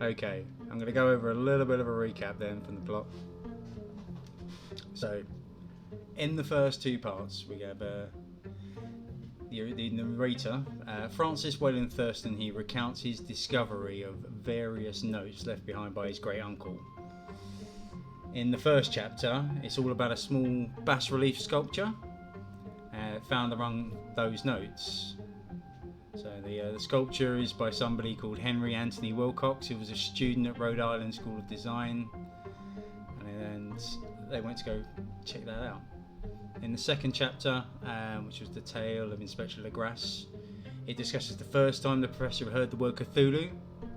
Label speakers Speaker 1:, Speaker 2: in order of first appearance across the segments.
Speaker 1: Okay, I'm going to go over a little bit of a recap then from the plot. So, in the first two parts, we have the narrator, Francis Wayland Thurston. He recounts his discovery of various notes left behind by his great uncle. In the first chapter, it's all about a small bas-relief sculpture found among those notes. So the sculpture is by somebody called Henry Anthony Wilcox, who was a student at Rhode Island School of Design, and they went to go check that out. In the second chapter, which was the tale of Inspector Legrasse, it discusses the first time the professor heard the word Cthulhu,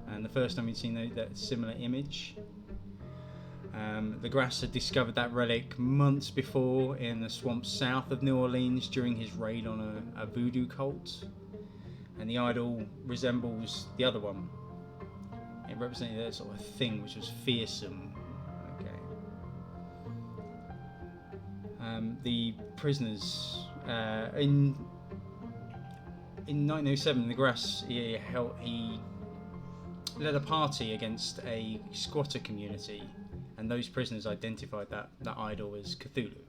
Speaker 1: and the first time he'd seen that similar image. Legrasse had discovered that relic months before in the swamps south of New Orleans during his raid on a voodoo cult. And the idol resembles the other one. It represented that sort of thing which was fearsome. Okay. The prisoners in 1907, Legrasse he led a party against a squatter community, and those prisoners identified that idol as Cthulhu.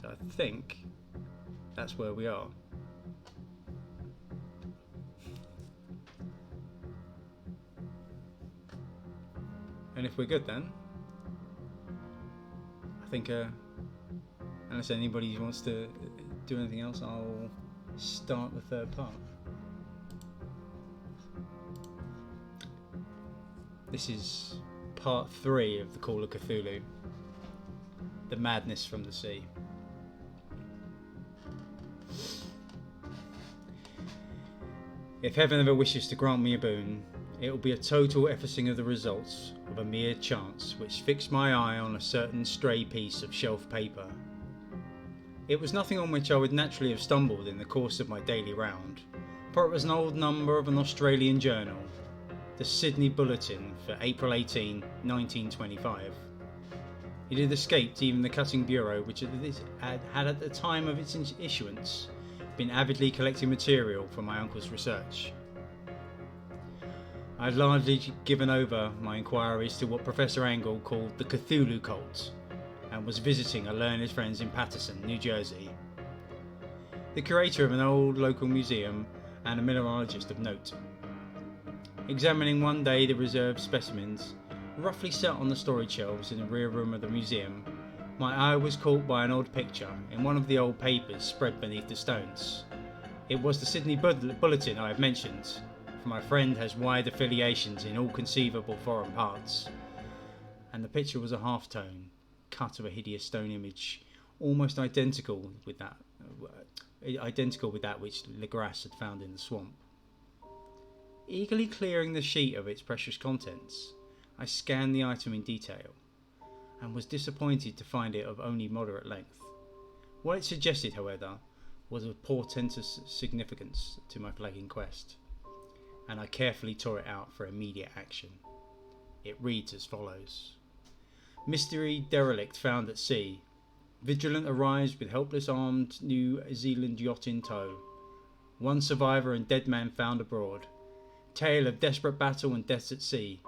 Speaker 1: So I think that's where we are. And if we're good, then I think, unless anybody wants to do anything else, I'll start the third part. This is part 3 of the Call of Cthulhu, the madness from the sea. If heaven ever wishes to grant me a boon, it will be a total effacing of the results of a mere chance which fixed my eye on a certain stray piece of shelf paper. It was nothing on which I would naturally have stumbled in the course of my daily round, for it was an old number of an Australian journal, the Sydney Bulletin for April 18, 1925. It had escaped even the cutting bureau, which had at the time of its issuance been avidly collecting material for my uncle's research. I had largely given over my inquiries to what Professor Angle called the Cthulhu cult, and was visiting a learned friends in Paterson, New Jersey. The curator of an old local museum and a mineralogist of note. Examining one day the reserved specimens, roughly set on the storage shelves in the rear room of the museum, my eye was caught by an odd picture in one of the old papers spread beneath the stones. It was the Sydney Bulletin I have mentioned, for my friend has wide affiliations in all conceivable foreign parts, and the picture was a half-tone cut of a hideous stone image, almost identical with that which Legrasse had found in the swamp. Eagerly clearing the sheet of its precious contents, I scanned the item in detail, and was disappointed to find it of only moderate length. What it suggested, however, was of portentous significance to my flagging quest, and I carefully tore it out for immediate action. It reads as follows: Mystery derelict found at sea. Vigilant arrives with helpless armed New Zealand yacht in tow. One survivor and dead man found abroad. Tale of desperate battle and deaths at sea.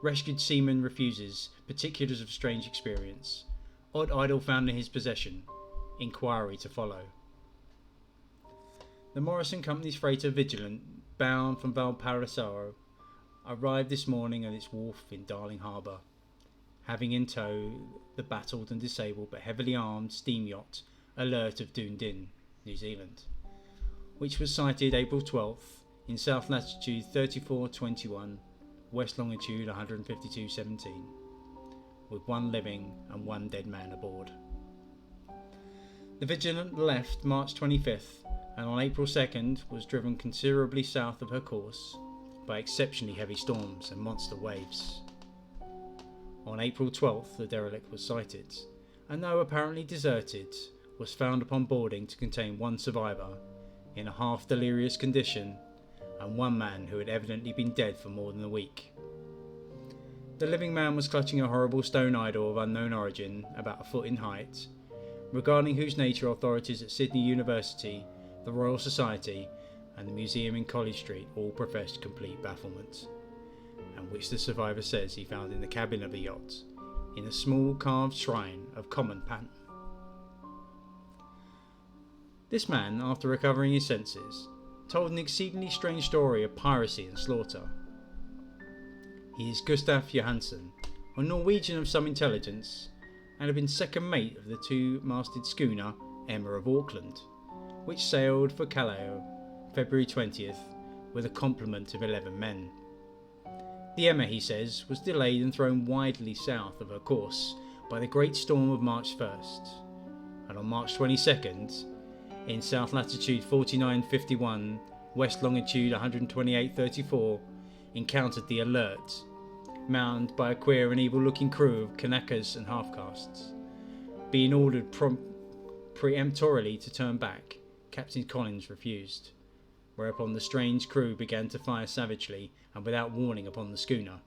Speaker 1: Rescued seaman refuses. Particulars of strange experience. Odd idol found in his possession. Inquiry to follow. The Morrison Company's freighter Vigilant, bound from Valparaiso, arrived this morning at its wharf in Darling Harbour, having in tow the battered and disabled but heavily armed steam yacht Alert of Dunedin, New Zealand, which was sighted April 12th in south latitude 3421, west longitude 152.17, with one living and one dead man aboard. The Vigilant left March 25th and on April 2nd was driven considerably south of her course by exceptionally heavy storms and monster waves. On April 12th the derelict was sighted, and though apparently deserted, was found upon boarding to contain one survivor in a half delirious condition and one man who had evidently been dead for more than a week. The living man was clutching a horrible stone idol of unknown origin, about a foot in height, regarding whose nature authorities at Sydney University, the Royal Society, and the museum in College Street all professed complete bafflement, and which the survivor says he found in the cabin of a yacht, in a small carved shrine of common pattern. This man, after recovering his senses, told an exceedingly strange story of piracy and slaughter. He is Gustav Johansen, a Norwegian of some intelligence, and had been second mate of the two-masted schooner Emma of Auckland, which sailed for Callao February 20th with a complement of 11 men. The Emma, he says, was delayed and thrown widely south of her course by the great storm of March 1st, and on March 22nd, in south latitude 4951, west longitude 128.34, encountered the Alert, manned by a queer and evil-looking crew of Kanakas and half-castes. Being ordered peremptorily to turn back, Captain Collins refused, whereupon the strange crew began to fire savagely and without warning upon the schooner,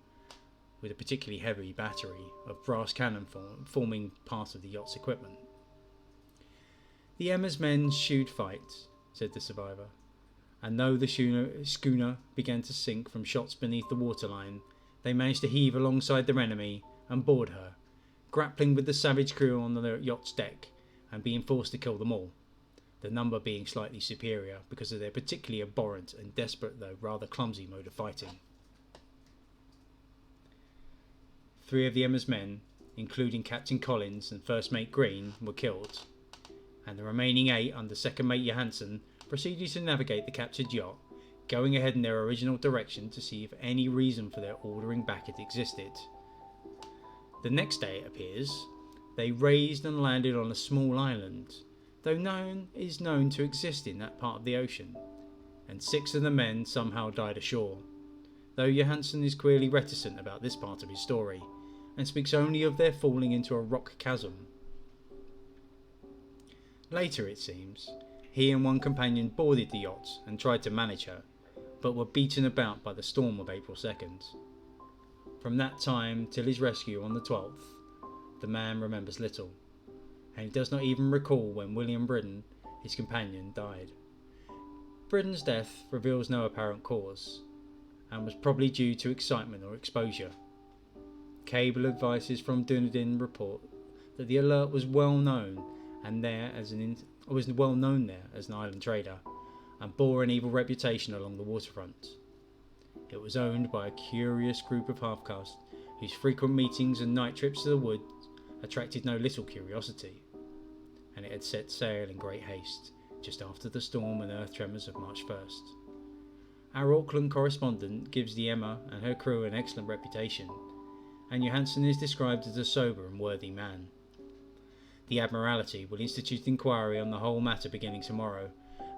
Speaker 1: with a particularly heavy battery of brass cannon forming part of the yacht's equipment. The Emma's men shooed fight, said the survivor, and though the schooner began to sink from shots beneath the waterline, they managed to heave alongside their enemy and board her, grappling with the savage crew on the yacht's deck and being forced to kill them all, the number being slightly superior because of their particularly abhorrent and desperate though rather clumsy mode of fighting. 3 of the Emma's men, including Captain Collins and First Mate Green, were killed, and the remaining 8 under Second Mate Johansen proceeded to navigate the captured yacht, going ahead in their original direction to see if any reason for their ordering back had existed. The next day, it appears, they raised and landed on a small island, though none is known to exist in that part of the ocean, and 6 of the men somehow died ashore, though Johansen is queerly reticent about this part of his story, and speaks only of their falling into a rock chasm. Later, it seems, he and one companion boarded the yacht and tried to manage her, but were beaten about by the storm of April 2nd. From that time till his rescue on the 12th, the man remembers little, and he does not even recall when William Bridden, his companion, died. Bridden's death reveals no apparent cause, and was probably due to excitement or exposure. Cable advices from Dunedin report that the Alert was well known as an island trader, and bore an evil reputation along the waterfront. It was owned by a curious group of half-castes whose frequent meetings and night trips to the woods attracted no little curiosity, and it had set sail in great haste just after the storm and earth tremors of March 1st. Our Auckland correspondent gives the Emma and her crew an excellent reputation, and Johansen is described as a sober and worthy man. The Admiralty will institute inquiry on the whole matter beginning tomorrow,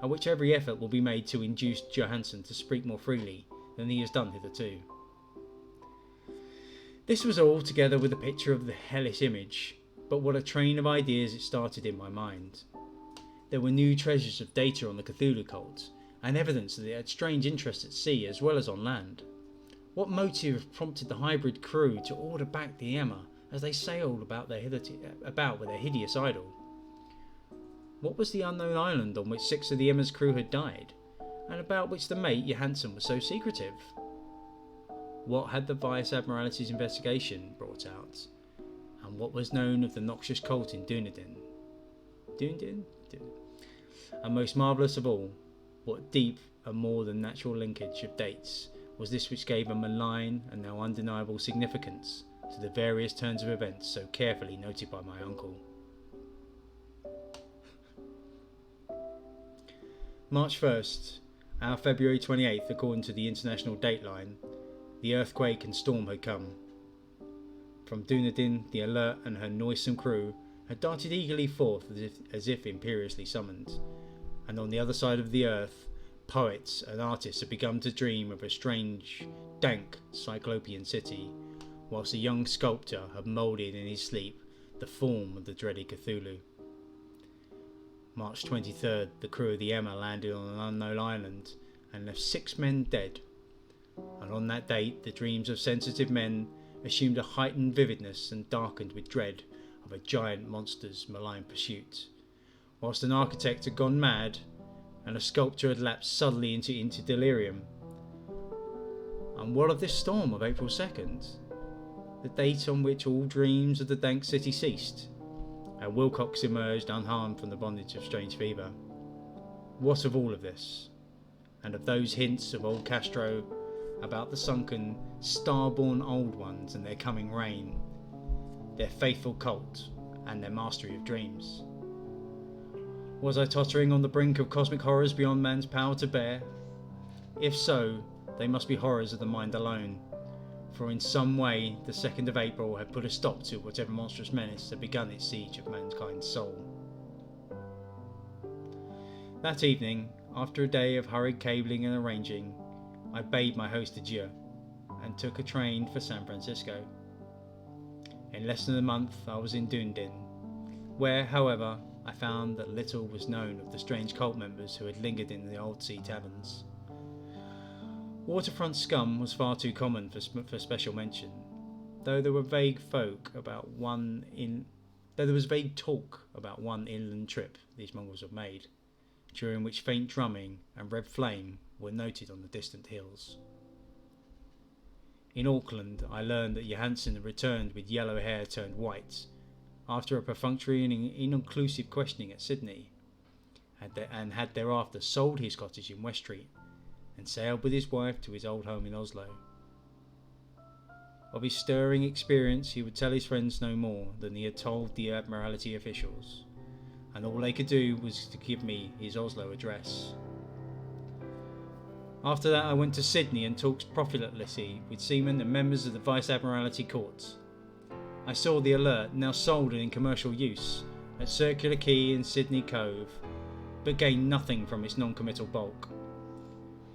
Speaker 1: at which every effort will be made to induce Johansen to speak more freely than he has done hitherto. This was all together with a picture of the hellish image, but what a train of ideas it started in my mind. There were new treasures of data on the Cthulhu cult, and evidence that it had strange interests at sea as well as on land. What motive prompted the hybrid crew to order back the Emma as they sailed about with their hideous idol? What was the unknown island on which 6 of the Emma's crew had died, and about which the mate Johansen was so secretive? What had the Vice Admiralty's investigation brought out, and what was known of the noxious cult in Dunedin? And most marvellous of all, what deep and more than natural linkage of dates was this which gave a malign and now undeniable significance to the various turns of events so carefully noted by my uncle. March 1st, our February 28th according to the international dateline, the earthquake and storm had come. From Dunedin, the Alert and her noisome crew had darted eagerly forth as if imperiously summoned, and on the other side of the earth, poets and artists had begun to dream of a strange, dank, cyclopean city, whilst a young sculptor had moulded in his sleep the form of the dreaded Cthulhu. March 23rd, the crew of the Emma landed on an unknown island and left 6 men dead, and on that date the dreams of sensitive men assumed a heightened vividness and darkened with dread of a giant monster's malign pursuit, whilst an architect had gone mad and a sculptor had lapsed suddenly into delirium. And what of this storm of April 2nd? The date on which all dreams of the dank city ceased, and Wilcox emerged unharmed from the bondage of strange fever. What of all of this? And of those hints of old Castro about the sunken, star-born old ones and their coming reign, their faithful cult, and their mastery of dreams? Was I tottering on the brink of cosmic horrors beyond man's power to bear? If so, they must be horrors of the mind alone, for in some way the 2nd of April had put a stop to whatever monstrous menace had begun its siege of mankind's soul. That evening, after a day of hurried cabling and arranging, I bade my host adieu and took a train for San Francisco. In less than a month I was in Dunedin, where, however, I found that little was known of the strange cult members who had lingered in the old sea taverns. Waterfront scum was far too common for special mention, though there was vague talk about one inland trip these mongrels had made, during which faint drumming and red flame were noted on the distant hills. In Auckland, I learned that Johansen had returned with yellow hair turned white, after a perfunctory and inconclusive questioning at Sydney, and had thereafter sold his cottage in West Street and sailed with his wife to his old home in Oslo. Of his stirring experience he would tell his friends no more than he had told the Admiralty officials, and all they could do was to give me his Oslo address. After that I went to Sydney and talked profitlessly with seamen and members of the Vice Admiralty Court. I saw the Alert, now sold and in commercial use, at Circular Quay in Sydney Cove, but gained nothing from its non-committal bulk.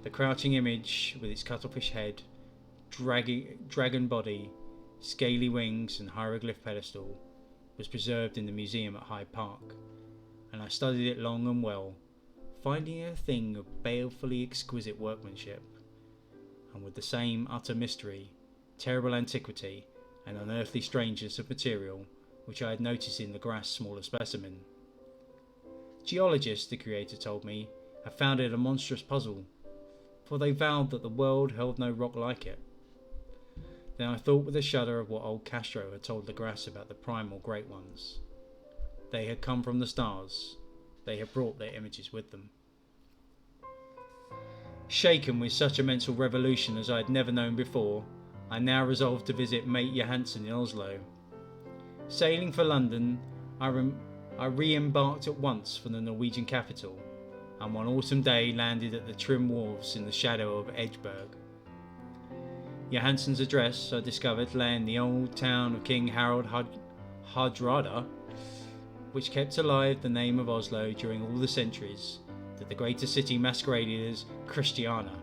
Speaker 1: The crouching image, with its cuttlefish head, dragon body, scaly wings and hieroglyph pedestal, was preserved in the museum at Hyde Park, and I studied it long and well, finding it a thing of balefully exquisite workmanship, and with the same utter mystery, terrible antiquity, and unearthly strangeness of material which I had noticed in the grass smaller specimen. Geologists, the creator told me, have found it a monstrous puzzle, for they vowed that the world held no rock like it. Then I thought with a shudder of what old Castro had told the grass about the primal great ones. They had come from the stars. They had brought their images with them. Shaken with such a mental revolution as I had never known before, I now resolved to visit mate Johansen in Oslo. Sailing for London, I re-embarked at once for the Norwegian capital, and one autumn day landed at the trim wharves in the shadow of Edgeburg. Johansen's address, I discovered, lay in the old town of King Harald Hardrada, which kept alive the name of Oslo during all the centuries that the greater city masqueraded as Christiana.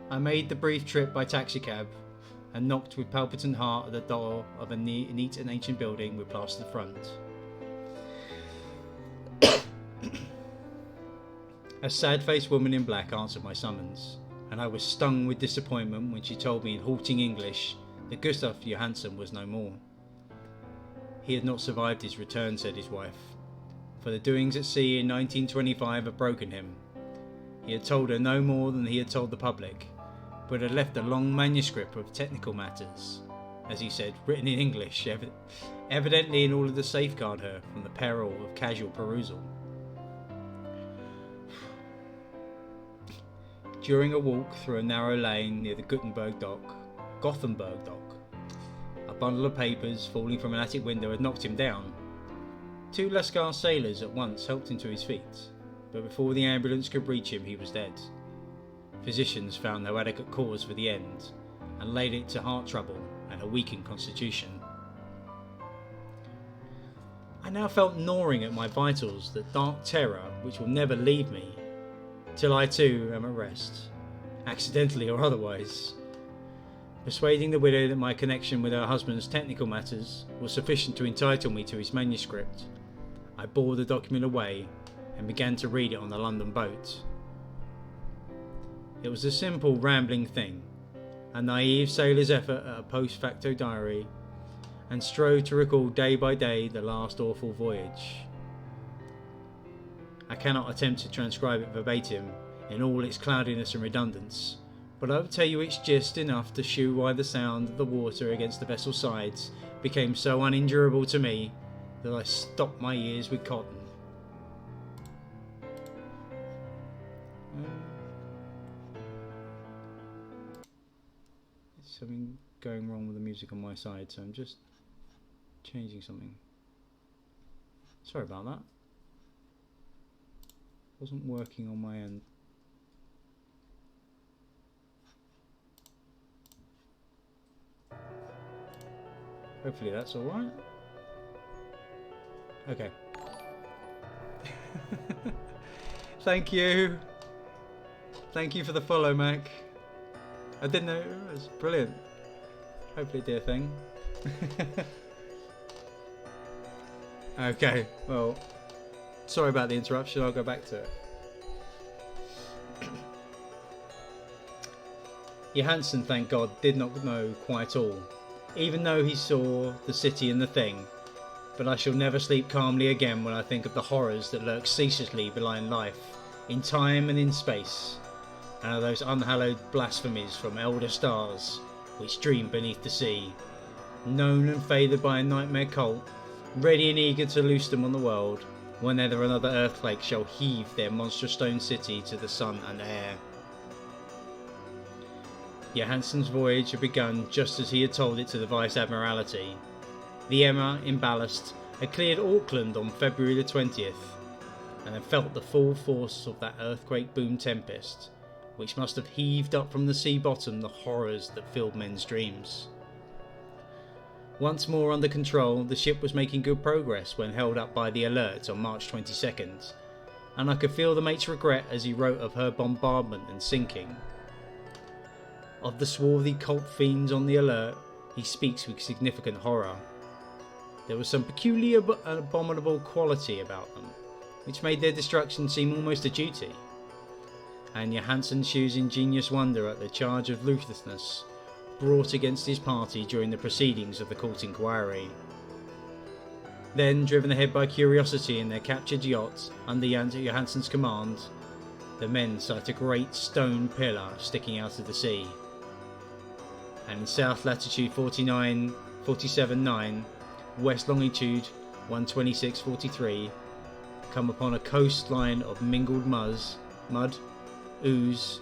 Speaker 1: I made the brief trip by taxicab and knocked with palpitant heart at the door of a neat and ancient building with plastered front. A sad-faced woman in black answered my summons, and I was stung with disappointment when she told me in halting English that Gustav Johansen was no more. He had not survived his return, said his wife, for the doings at sea in 1925 had broken him. He had told her no more than he had told the public, but had left a long manuscript of technical matters, as he said, written in English, evidently in order to safeguard her from the peril of casual perusal. During a walk through a narrow lane near the Gothenburg dock, a bundle of papers falling from an attic window had knocked him down. Two Lascar sailors at once helped him to his feet, but before the ambulance could reach him he was dead. Physicians found no adequate cause for the end, and laid it to heart trouble and a weakened constitution. I now felt gnawing at my vitals that dark terror which will never leave me, till I too am at rest, accidentally or otherwise. Persuading the widow that my connection with her husband's technical matters was sufficient to entitle me to his manuscript, I bore the document away and began to read it on the London boat. It was a simple, rambling thing, a naive sailor's effort at a post-facto diary, and strove to recall day by day the last awful voyage. I cannot attempt to transcribe it verbatim in all its cloudiness and redundance, but I will tell you its gist enough to shew why the sound of the water against the vessel's sides became so unendurable to me that I stopped my ears with cotton. There's something going wrong with the music on my side, so I'm just changing something. Sorry about that. Wasn't working on my end. Hopefully that's alright. Okay. Thank you. Thank you for the follow, Mac. I didn't know. It was brilliant. Hopefully it did a thing. Okay, well, sorry about the interruption. I'll go back to it. Johansson, thank God, did not know quite all, even though he saw the city and the thing. But I shall never sleep calmly again when I think of the horrors that lurk ceaselessly behind life, in time and in space, and of those unhallowed blasphemies from elder stars which dream beneath the sea, known and favoured by a nightmare cult, ready and eager to loose them on the world whenever another earthquake shall heave their monstrous stone city to the sun and air. Johansson's voyage had begun just as he had told it to the Vice Admiralty. The Emma, in ballast, had cleared Auckland on February the 20th, and had felt the full force of that earthquake boom tempest, which must have heaved up from the sea bottom the horrors that filled men's dreams. Once more under control, the ship was making good progress when held up by the Alert on March 22nd, and I could feel the mate's regret as he wrote of her bombardment and sinking. Of the swarthy cult fiends on the Alert, he speaks with significant horror. There was some peculiar but abominable quality about them, which made their destruction seem almost a duty, and Johansson shews ingenious wonder at the charge of ruthlessness brought against his party during the proceedings of the court inquiry. Then, driven ahead by curiosity in their captured yacht under Johansson's command, the men sight a great stone pillar sticking out of the sea, and in south latitude 47.9, west longitude 126.43, come upon a coastline of mingled mud, ooze,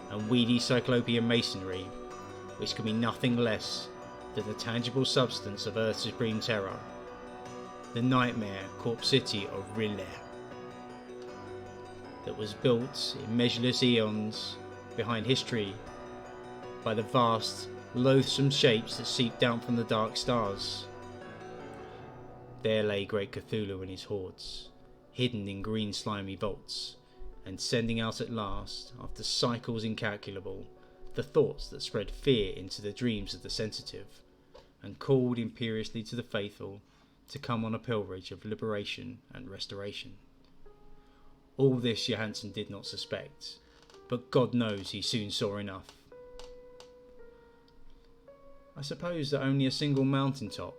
Speaker 1: and weedy cyclopean masonry, which can be nothing less than the tangible substance of Earth's supreme terror, the nightmare corpse city of R'lyeh, that was built in measureless eons behind history by the vast, loathsome shapes that seep down from the dark stars. There lay great Cthulhu and his hordes, hidden in green slimy vaults, and sending out at last, after cycles incalculable, the thoughts that spread fear into the dreams of the sensitive, and called imperiously to the faithful to come on a pilgrimage of liberation and restoration. All this Johansson did not suspect, but God knows he soon saw enough. I suppose that only a single mountaintop,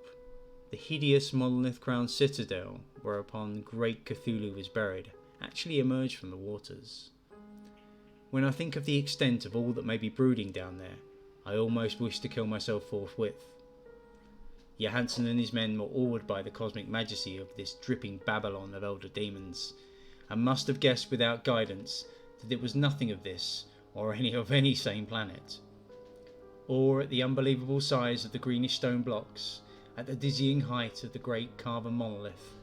Speaker 1: the hideous monolith-crowned citadel whereupon great Cthulhu was buried, actually emerged from the waters. When I think of the extent of all that may be brooding down there, I almost wish to kill myself forthwith. Johansson and his men were awed by the cosmic majesty of this dripping Babylon of elder demons, and must have guessed without guidance that it was nothing of this or any sane planet. Or at the unbelievable size of the greenish stone blocks, at the dizzying height of the great carven monolith,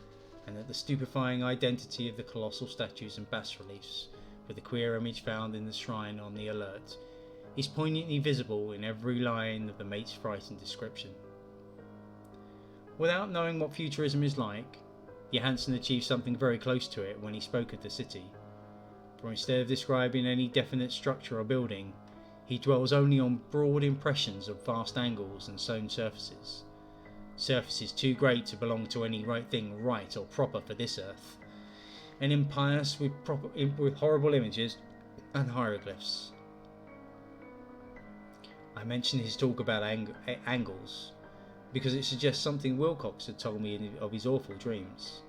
Speaker 1: and at the stupefying identity of the colossal statues and bas-reliefs, with the queer image found in the shrine on the Alert, is poignantly visible in every line of the mate's frightened description. Without knowing what futurism is like, Johansson achieved something very close to it when he spoke of the city, for instead of describing any definite structure or building, he dwells only on broad impressions of vast angles and stone surfaces too great to belong to any right thing right or proper for this earth, and impious with horrible images and hieroglyphs. I mention his talk about angles because it suggests something Wilcox had told me of his awful dreams.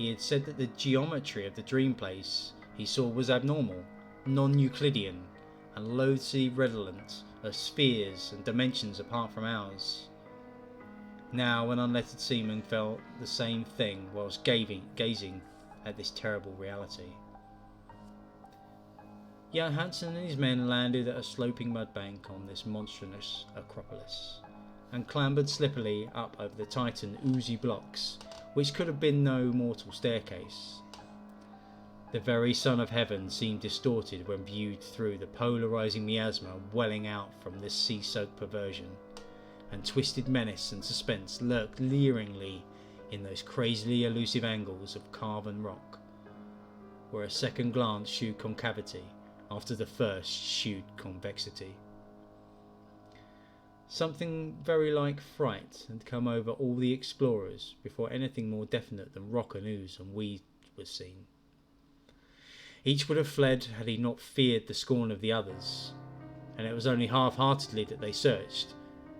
Speaker 1: He had said that the geometry of the dream place he saw was abnormal, non-Euclidean, and loathsomely redolent of spheres and dimensions apart from ours. Now an unlettered seaman felt the same thing whilst gazing at this terrible reality. Johansen and his men landed at a sloping mud bank on this monstrous acropolis, and clambered slippily up over the titan oozy blocks, which could have been no mortal staircase. The very sun of heaven seemed distorted when viewed through the polarising miasma welling out from this sea-soaked perversion, and twisted menace and suspense lurked leeringly in those crazily elusive angles of carven rock, where a second glance shewed concavity after the first shewed convexity. Something very like fright had come over all the explorers before anything more definite than rock and ooze and weed was seen. Each would have fled had he not feared the scorn of the others, and it was only half-heartedly that they searched,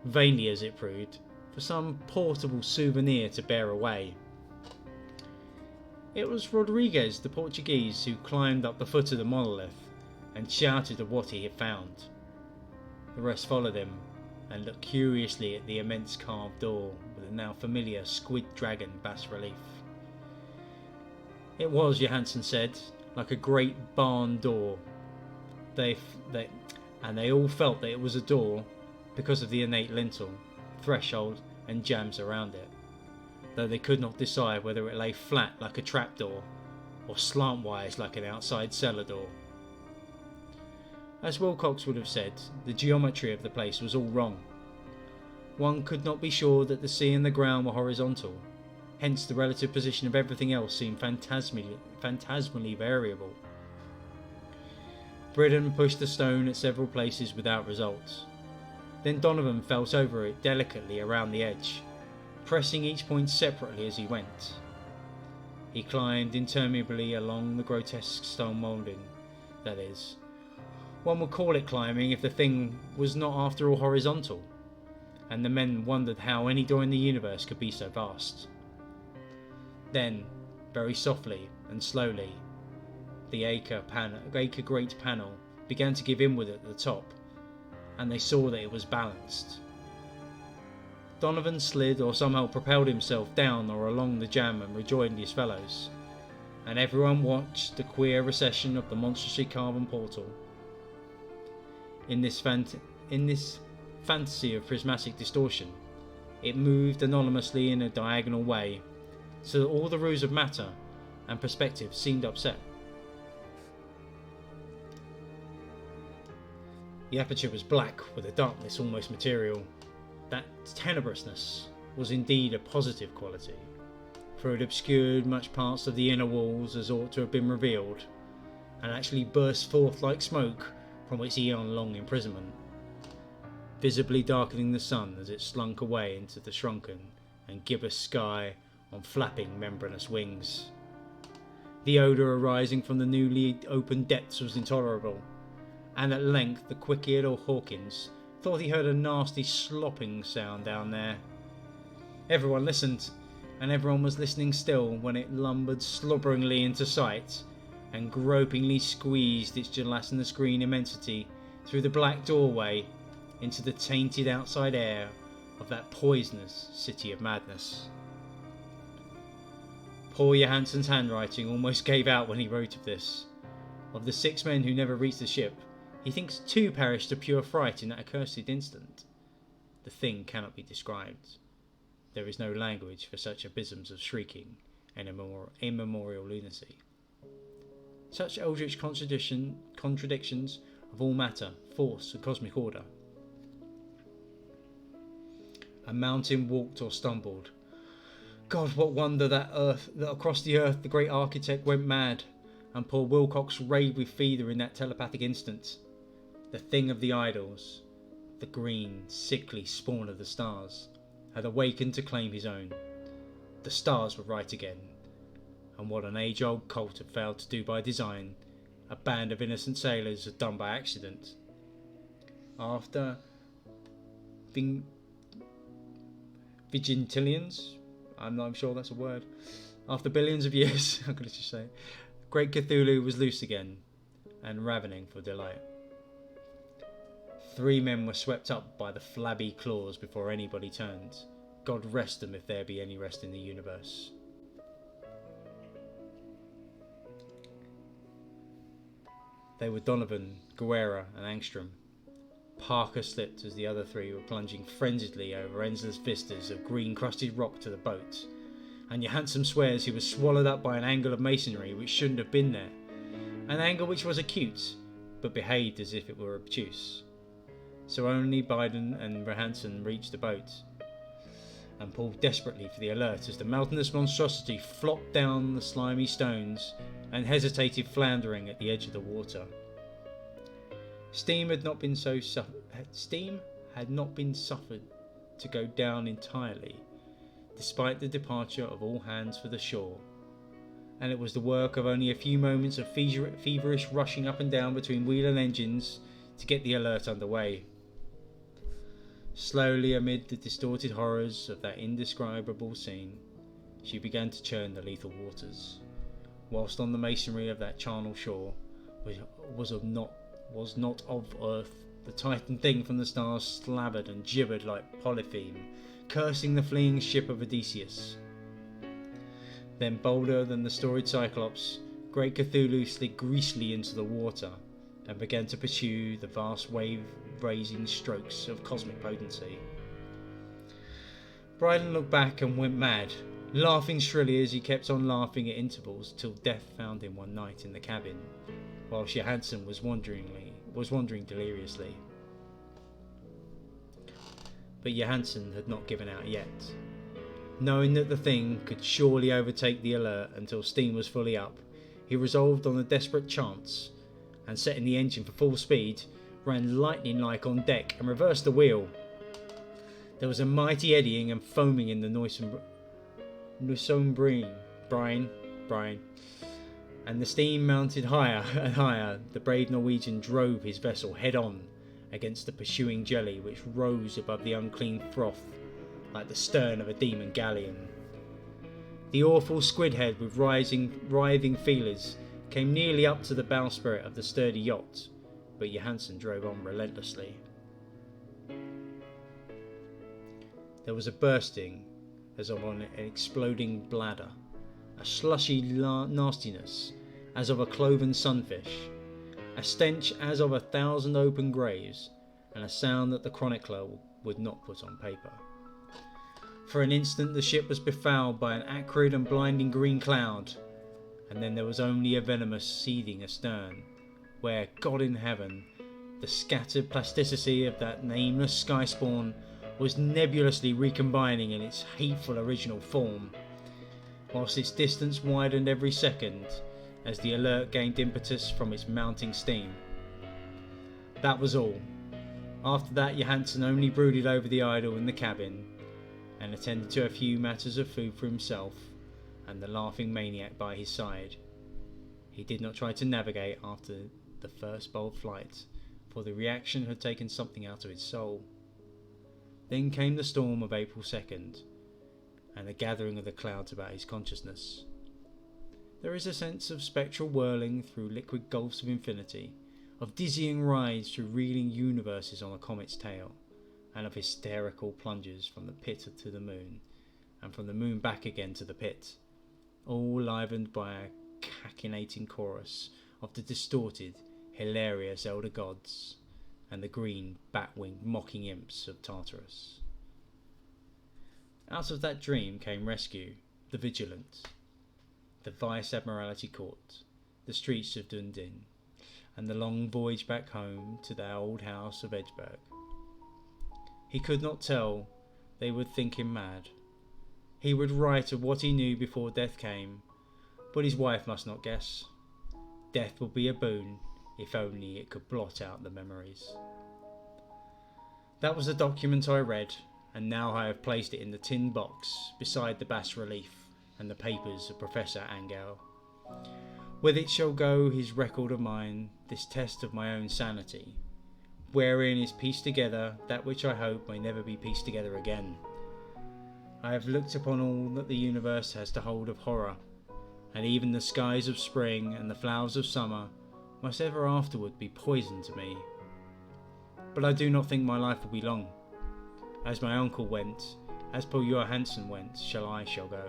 Speaker 1: vainly as it proved, for some portable souvenir to bear away. It was Rodriguez, the Portuguese, who climbed up the foot of the monolith and shouted of what he had found. The rest followed him and looked curiously at the immense carved door with the now familiar squid dragon bas-relief. It was, Johansen said, like a great barn door. They all felt that it was a door because of the innate lintel, threshold and jambs around it, though they could not decide whether it lay flat like a trapdoor or slantwise like an outside cellar door. As Wilcox would have said, the geometry of the place was all wrong. One could not be sure that the sea and the ground were horizontal, hence the relative position of everything else seemed phantasmally variable. Bridden pushed the stone at several places without result. Then Donovan felt over it delicately around the edge, pressing each point separately as he went. He climbed interminably along the grotesque stone moulding, that is. One would call it climbing if the thing was not after all horizontal, and the men wondered how any door in the universe could be so vast. Then, very softly and slowly, the acre great panel began to give inward at the top, and they saw that it was balanced. Donovan slid or somehow propelled himself down or along the jamb and rejoined his fellows, and everyone watched the queer recession of the monstrously carven portal. In this fantasy of prismatic distortion, it moved anonymously in a diagonal way, so that all the rules of matter and perspective seemed upset. The aperture was black with a darkness almost material. That tenebrousness was indeed a positive quality, for it obscured much parts of the inner walls as ought to have been revealed, and actually burst forth like smoke from its eon-long imprisonment, visibly darkening the sun as it slunk away into the shrunken and gibbous sky on flapping membranous wings. The odour arising from the newly opened depths was intolerable, and at length the quick-eared old Hawkins thought he heard a nasty slopping sound down there. Everyone listened, and everyone was listening still when it lumbered slobberingly into sight and gropingly squeezed its gelatinous green immensity through the black doorway into the tainted outside air of that poisonous city of madness. Poor Johansen's handwriting almost gave out when he wrote of this. Of the 6 men who never reached the ship, he thinks 2 perished of pure fright in that accursed instant. The thing cannot be described. There is no language for such abysms of shrieking and immemorial lunacy. Such eldritch contradictions of all matter, force and cosmic order. A mountain walked or stumbled. God, what wonder that across the earth the great architect went mad, and poor Wilcox raved with fever in that telepathic instant. The thing of the idols, the green, sickly spawn of the stars, had awakened to claim his own. The stars were right again, and what an age-old cult had failed to do by design, a band of innocent sailors had done by accident. After Vigintilians, I'm not sure that's a word, After billions of years, I'm going to just say, Great Cthulhu was loose again and ravening for delight. 3 men were swept up by the flabby claws before anybody turned. God rest them if there be any rest in the universe. They were Donovan, Guerra and Angstrom. Parker slipped as the other 3 were plunging frenziedly over endless vistas of green crusted rock to the boat, and Johansson swears he was swallowed up by an angle of masonry which shouldn't have been there, an angle which was acute, but behaved as if it were obtuse. So only Biden and Johansson reached the boat, and pulled desperately for the alert as the mountainous monstrosity flopped down the slimy stones and hesitated floundering at the edge of the water. Steam had not been suffered to go down entirely, despite the departure of all hands for the shore, and it was the work of only a few moments of feverish rushing up and down between wheel and engines to get the alert underway. Slowly, amid the distorted horrors of that indescribable scene, she began to churn the lethal waters, whilst on the masonry of that charnel shore, which was not of earth, the Titan thing from the stars slavered and gibbered like Polypheme, cursing the fleeing ship of Odysseus. Then, bolder than the storied Cyclops, Great Cthulhu slid greasily into the water and began to pursue the vast wave-raising strokes of cosmic potency. Bryden looked back and went mad, laughing shrilly as he kept on laughing at intervals till death found him one night in the cabin, while Johansson was wandering deliriously. But Johansson had not given out yet. Knowing that the thing could surely overtake the alert until steam was fully up, he resolved on a desperate chance, and setting the engine for full speed, ran lightning-like on deck and reversed the wheel. There was a mighty eddying and foaming in the noisome brine, and the steam mounted higher and higher. The brave Norwegian drove his vessel head-on against the pursuing jelly which rose above the unclean froth like the stern of a demon galleon. The awful squid head with writhing feelers came nearly up to the bowsprit of the sturdy yacht, but Johansson drove on relentlessly. There was a bursting as of an exploding bladder, a slushy nastiness as of a cloven sunfish, a stench as of 1,000 open graves, and a sound that the chronicler would not put on paper. For an instant the ship was befouled by an acrid and blinding green cloud, and then there was only a venomous seething astern, where, God in heaven, the scattered plasticity of that nameless sky spawn was nebulously recombining in its hateful original form, whilst its distance widened every second as the alert gained impetus from its mounting steam. That was all. After that, Johansson only brooded over the idol in the cabin, and attended to a few matters of food for himself and the laughing maniac by his side. He did not try to navigate after the first bold flight, for the reaction had taken something out of his soul. Then came the storm of April 2nd, and the gathering of the clouds about his consciousness. There is a sense of spectral whirling through liquid gulfs of infinity, of dizzying rides through reeling universes on a comet's tail, and of hysterical plunges from the pit to the moon, and from the moon back again to the pit, all livened by a cachinnating chorus of the distorted, hilarious elder gods, and the green, bat-winged mocking imps of Tartarus. Out of that dream came rescue, the Vigilant, the Vice Admiralty Court, the streets of Dundee, and the long voyage back home to their old house of Edgeburg. He could not tell, they would think him mad. He would write of what he knew before death came, but his wife must not guess. Death would be a boon, if only it could blot out the memories. That was the document I read, and now I have placed it in the tin box beside the bas-relief and the papers of Professor Angell. With it shall go his record of mine, this test of my own sanity, wherein is pieced together that which I hope may never be pieced together again. I have looked upon all that the universe has to hold of horror, and even the skies of spring and the flowers of summer must ever afterward be poison to me. But I do not think my life will be long. As my uncle went, as Paul Johansson went, shall go.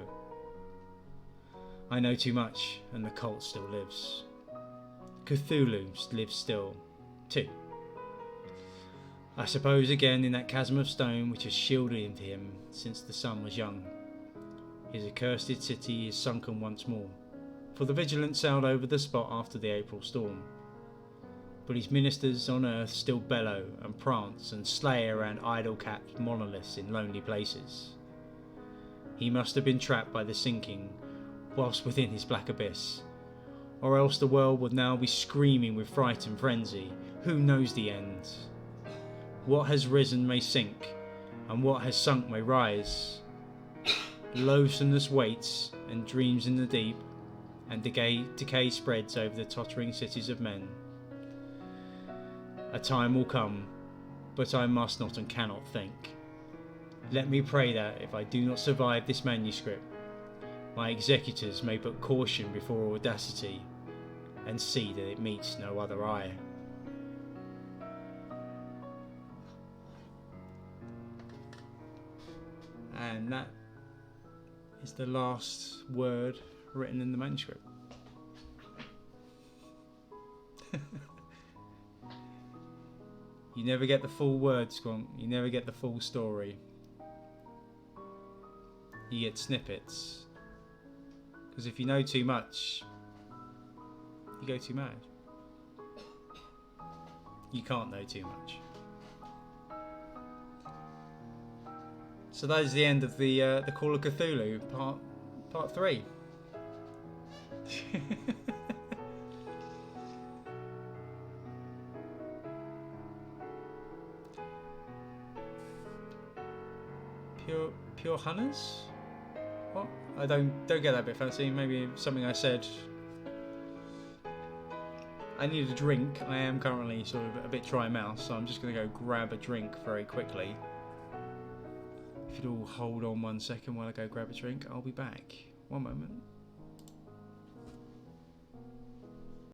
Speaker 1: I know too much, and the cult still lives. Cthulhu lives still, too. I suppose again in that chasm of stone which has shielded him since the sun was young. His accursed city is sunken once more, for the Vigilant sailed over the spot after the April storm. But his ministers on earth still bellow and prance and slay around idol-capped monoliths in lonely places. He must have been trapped by the sinking whilst within his black abyss, or else the world would now be screaming with fright and frenzy. Who knows the end? What has risen may sink, and what has sunk may rise. Loathsomeness waits and dreams in the deep, and decay spreads over the tottering cities of men. A time will come, but I must not and cannot think. Let me pray that, if I do not survive this manuscript, my executors may put caution before audacity, and see that it meets no other eye. And that is the last word written in the manuscript. You never get the full word, Squonk. You never get the full story. You get snippets. Because if you know too much, you go too mad. You can't know too much. So that is the end of the Call of Cthulhu part 3. Pure hunters? What? I don't get that bit fancy. Maybe something I said. I need a drink. I am currently sort of a bit dry mouth, so I'm just going to go grab a drink very quickly. If you'd all hold on 1 second while I go grab a drink, I'll be back. One moment.